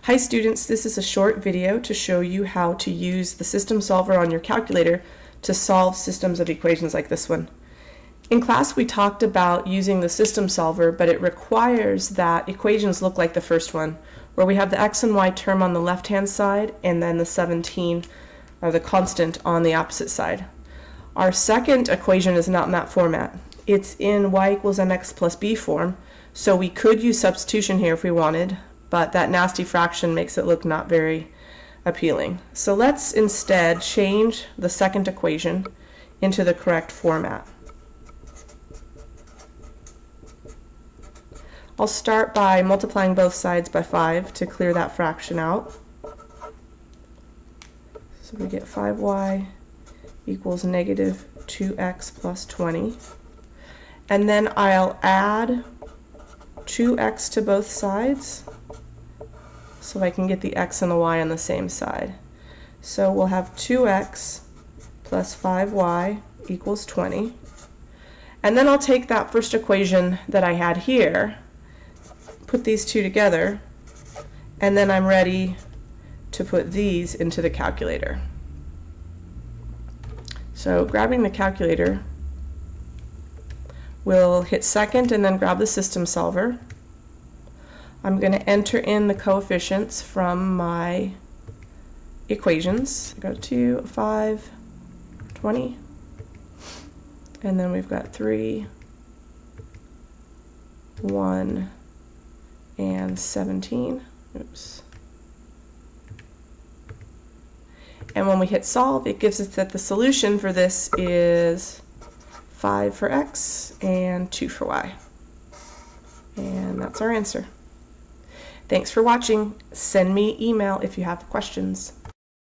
Hi students, this is a short video to show you how to use the system solver on your calculator to solve systems of equations like this one. In class we talked about using the system solver, but it requires that equations look like the first one, where we have the x and y term on the left hand side and then the 17, or the constant, on the opposite side. Our second equation is not in that format. It's in y equals mx plus b form, so we could use substitution here if we wanted, but that nasty fraction makes it look not very appealing. So let's instead change the second equation into the correct format. I'll start by multiplying both sides by 5 to clear that fraction out. So we get 5y equals negative 2x plus 20. And then I'll add 2x to both sides so I can get the x and the y on the same side. So we'll have 2x plus 5y equals 20. And then I'll take that first equation that I had here, put these two together, and then I'm ready to put these into the calculator. So grabbing the calculator, we'll hit second and then grab the system solver. I'm going to enter in the coefficients from my equations. Go to 5, 20, and then we've got 3, 1, and 17. Oops. And when we hit solve, it gives us that the solution for this is 5 for x and 2 for y. And that's our answer. Thanks for watching. Send me email if you have questions.